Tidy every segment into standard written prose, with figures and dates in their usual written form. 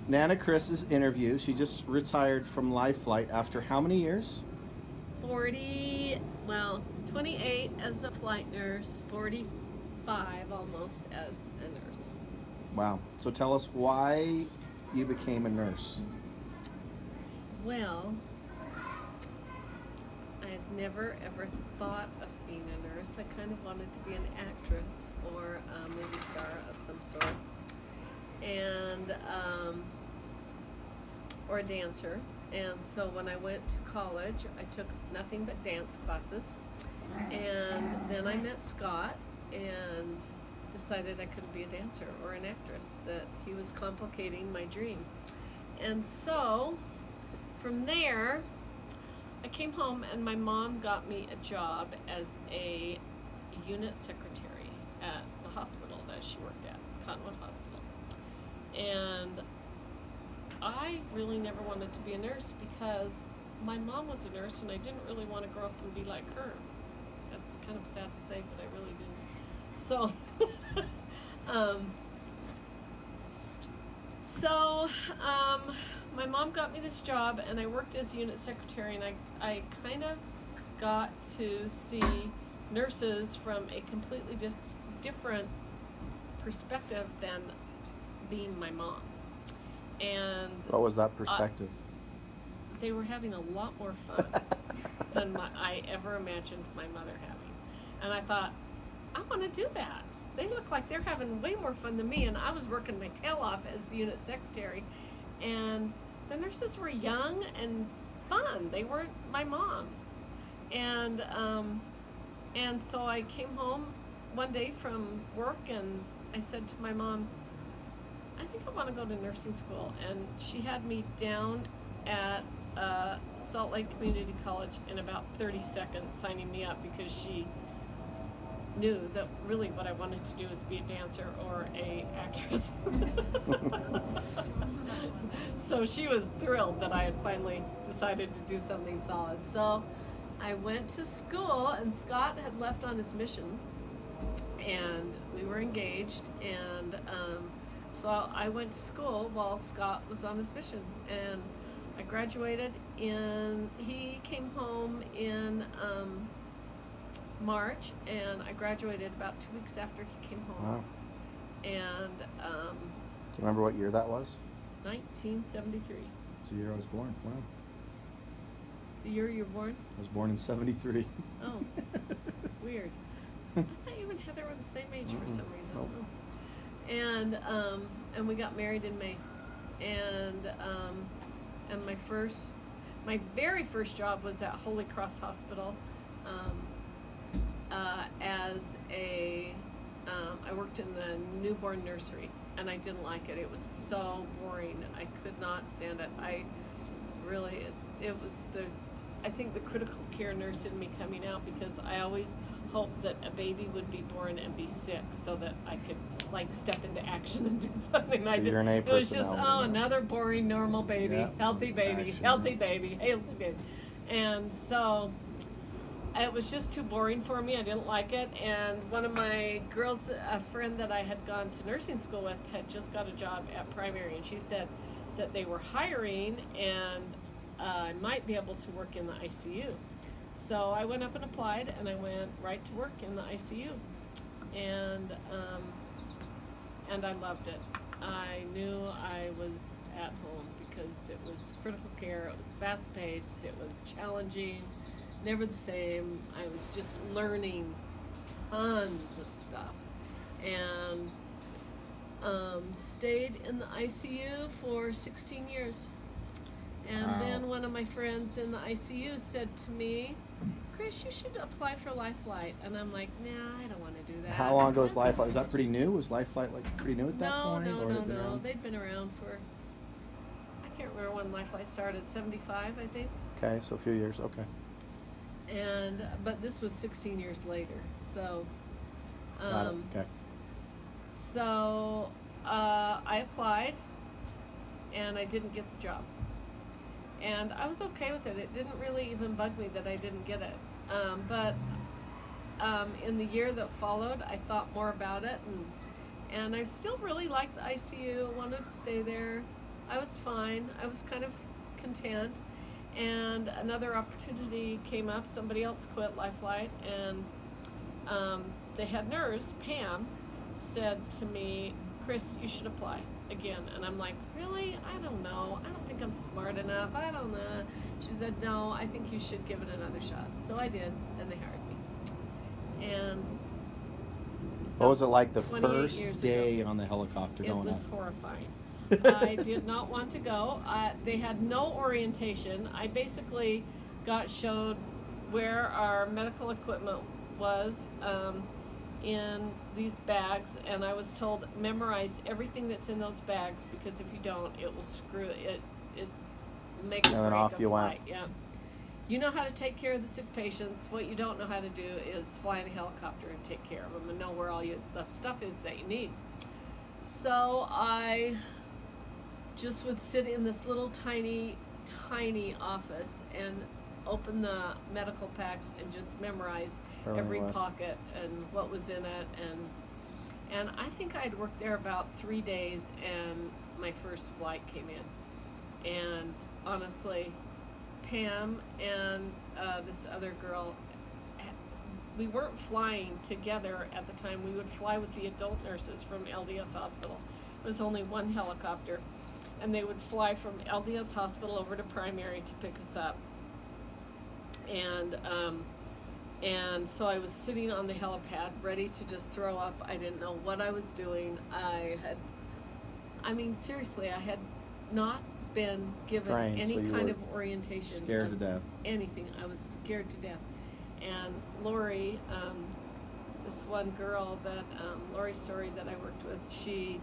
Nana Chris's interview. She just retired from LifeFlight after how many years? 40, well, 28 as a flight nurse, 45 almost as a nurse. Wow. So tell us why you became a nurse. Well, I had never ever thought of being a nurse. I kind of wanted to be an actress or a movie star of some sort, and or a dancer. And so when I went to college, I took nothing but dance classes, and then I met Scott and decided I couldn't be a dancer or an actress, that he was complicating my dream. And so from there, I came home and my mom got me a job as a unit secretary at the hospital that she worked at, Cottonwood Hospital. And I really never wanted to be a nurse because my mom was a nurse and I didn't really want to grow up and be like her. That's kind of sad to say, but I really didn't. So, my mom got me this job and I worked as unit secretary, and I kind of got to see nurses from a completely different perspective than being my mom. And What was that perspective? they were having a lot more fun than I ever imagined my mother having. And I thought, I want to do that. They look like they're having way more fun than me, and I was working my tail off as the unit secretary. And the nurses were young and fun. They weren't my mom. And so I came home one day from work and I said to my mom, I think I want to go to nursing school. And she had me down at Salt Lake Community College in about 30 seconds, signing me up, because she knew that really what I wanted to do was be a dancer or a actress. So she was thrilled that I had finally decided to do something solid. So I went to school, and Scott had left on his mission, and we were engaged, and so I went to school while Scott was on his mission, and I graduated he came home in March, and I graduated about 2 weeks after he came home. Wow. And Do you remember what year that was? 1973. It's the year I was born. Wow. The year you were born? I was born in 73. Oh, weird. I thought you and Heather were the same age for some reason. Nope. Oh. And we got married in May. And my very first job was at Holy Cross Hospital I worked in the newborn nursery, and I didn't like it. It was so boring. I could not stand it. I think the critical care nurse in me coming out, because I always hoped that a baby would be born and be sick so that I could like step into action and do something. So I did. you're an A It was just, personality. another boring normal baby, Yeah. healthy baby, Action. healthy baby, healthy baby. And so it was just too boring for me. I didn't like it. And one of my girls, a friend that I had gone to nursing school with, had just got a job at primary, and she said that they were hiring and I might be able to work in the ICU. So I went up and applied, and I went right to work in the ICU, and I loved it. I knew I was at home because it was critical care. It was fast-paced. It was challenging. Never the same. I was just learning tons of stuff, and stayed in the ICU for 16 years. And Wow. then one of my friends in the ICU said to me, Chris, you should apply for LifeFlight. And I'm like, nah, I don't want to do that. How long ago was That's- LifeFlight? Was that pretty new? Was LifeFlight like pretty new at that point? Or had it been No. around? They'd been around for, I can't remember when LifeFlight started, 75, I think. Okay, so a few years. Okay. But this was 16 years later. So, Got it. Okay. So I applied, and I didn't get the job. And I was okay with it. It didn't really even bug me that I didn't get it. But in the year that followed, I thought more about it, and I still really liked the ICU. Wanted to stay there. I was fine. I was kind of content. And another opportunity came up. Somebody else quit LifeFlight, and the head nurse, Pam, said to me, Chris, you should apply again. And I'm like, really? I don't know. I don't think I'm smart enough. I don't know. She said, no, I think you should give it another shot. So I did, and they hired me. And what was it like the 28 first years day ago. on the helicopter It going was up? horrifying. I did not want to go. They had no orientation. I basically got showed where our medical equipment was in these bags, and I was told memorize everything that's in those bags, because if you don't, it will screw it. It make or And then break off a you flight. went. Yeah. You know how to take care of the sick patients. What you don't know how to do is fly in a helicopter and take care of them and know where all the stuff is that you need. So I just would sit in this little tiny office and open the medical packs and just memorize every pocket and what was in it. And I think I'd worked there about 3 days, and my first flight came in. And honestly, Pam and this other girl, we weren't flying together at the time. We would fly with the adult nurses from LDS Hospital. It was only one helicopter, and they would fly from LDS Hospital over to Primary to pick us up. And so I was sitting on the helipad ready to just throw up. I didn't know what I was doing. Seriously, I had not been given Trained, any so you kind were of orientation. scared to death. Anything. I was scared to death. And Lori, this one girl that, Lori Story that I worked with, she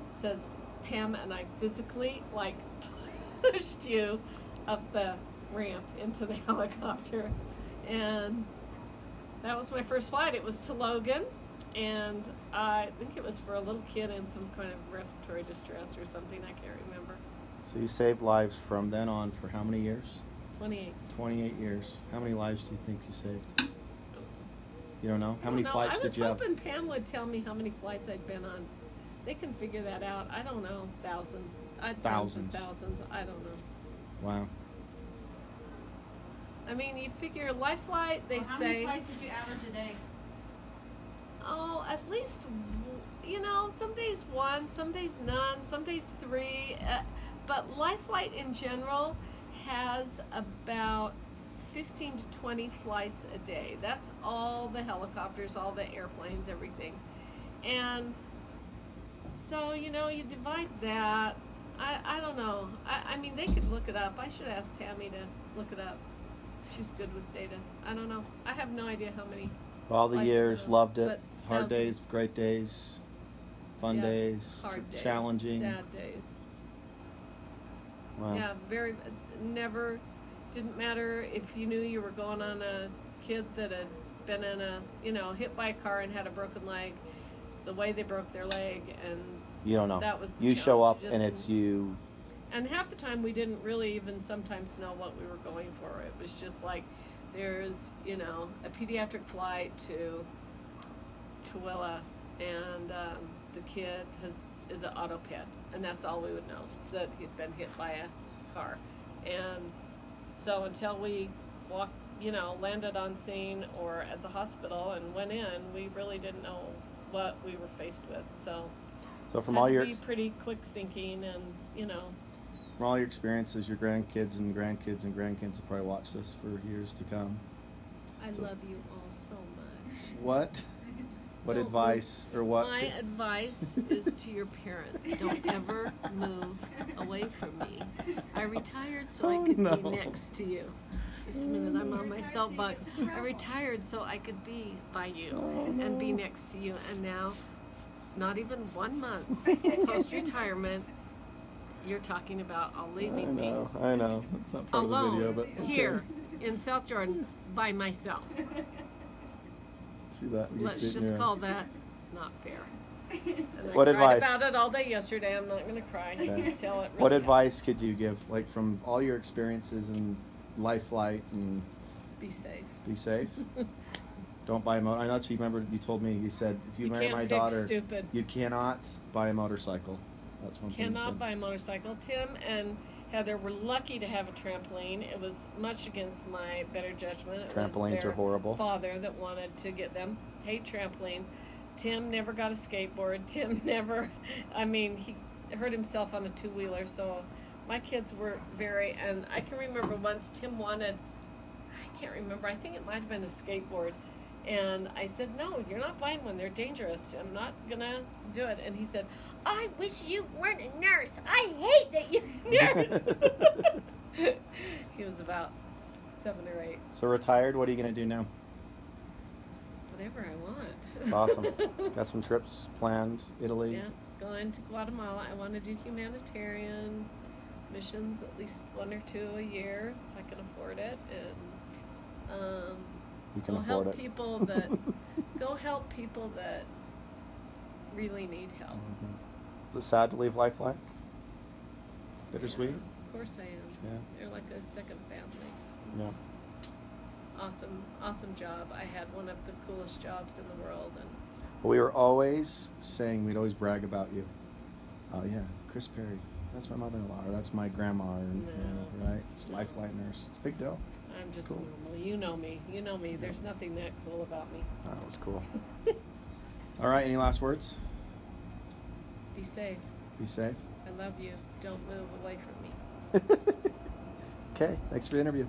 says, Pam and I physically, like, pushed you up the ramp into the helicopter. And that was my first flight. It was to Logan, and I think it was for a little kid in some kind of respiratory distress or something. I can't remember. So you saved lives from then on for how many years? 28. 28 years. How many lives do you think you saved? You don't know? How many flights did you have? I was hoping Pam would tell me how many flights I'd been on. They can figure that out. I don't know. Thousands. Thousands. Thousands. I don't know. Wow. I mean, you figure LifeFlight, they How say... many flights did you average a day? Oh, at least, some days one, some days none, some days three. But LifeFlight in general has about 15 to 20 flights a day. That's all the helicopters, all the airplanes, everything. And so, you divide that. I don't know. I mean, they could look it up. I should ask Tammy to look it up. She's good with data. I don't know. I have no idea how many. All the flights years, I've been on, loved it. but Hard thousands. days, great days, fun Yeah, days, hard days, challenging. sad days. Wow. Yeah, never, didn't matter if you knew you were going on a kid that had been in hit by a car and had a broken leg, the way they broke their leg, and You don't know. that was the You show challenge. up You and just- it's you. And half the time we didn't really even sometimes know what we were going for. It was just like, there's, a pediatric flight to Tooele, and the kid is an autoped, and that's all we would know, is that he'd been hit by a car. And so until we landed on scene or at the hospital and went in, we really didn't know what we were faced with. So From had all to your be pretty quick thinking, and from all your experiences, your grandkids and grandkids and grandkids will probably watch this for years to come. I love you all so much. What? What Don't advice or what? My advice is to your parents: don't ever move away from me. I retired so I could be next to you. Just a minute, I'm on my soapbox. I retired so I could be by you and be next to you. And now, not even 1 month post-retirement, you're talking about leaving me I know. It's not part alone of the video, but okay. here in South Jordan by myself. See that? You can Let's see it in just your call eyes. that not fair. And I What cried advice? about it all day yesterday. I'm not going to cry Okay. until it really What happens. advice could you give, like from all your experiences in LifeFlight, and Be safe. be safe? Don't buy a motor. I know that's what you remember. You told me. You said if you marry can't my fix daughter, stupid. you cannot buy a motorcycle. That's one thing. Cannot buy a motorcycle. Tim and Heather were lucky to have a trampoline. It was much against my better judgment. It Trampolines was their are horrible. father that wanted to get them. Hate trampolines. Tim never got a skateboard. Tim never, I mean, he hurt himself on a two-wheeler. So my kids were very, and I can remember once Tim wanted, I can't remember, I think it might have been a skateboard. And I said, no, you're not buying one. They're dangerous. I'm not going to do it. And he said, I wish you weren't a nurse. I hate that you're a nurse. He was about 7 or 8. So retired, what are you going to do now? Whatever I want. That's awesome. Got some trips planned, Italy? Yeah, going to Guatemala. I want to do humanitarian missions, at least 1 or 2 a year, if I can afford it. And you can go afford help it. people that go help people that really need help. Mm-hmm. Is it sad to leave LifeFlight? Bittersweet? Yeah, of course I am. Yeah. They're like a second family. It's Yeah. awesome job. I had one of the coolest jobs in the world, and Well, we were always saying, we'd always brag about you. Oh yeah, Chris Parry. That's my mother-in-law, or that's my grandma, or No. right? It's LifeFlight nurse. It's a big deal. I'm just cool. normal. You know me. You know me. There's nothing that cool about me. Oh, that was cool. All right, any last words? Be safe. Be safe. I love you. Don't move away from me. Okay, thanks for the interview.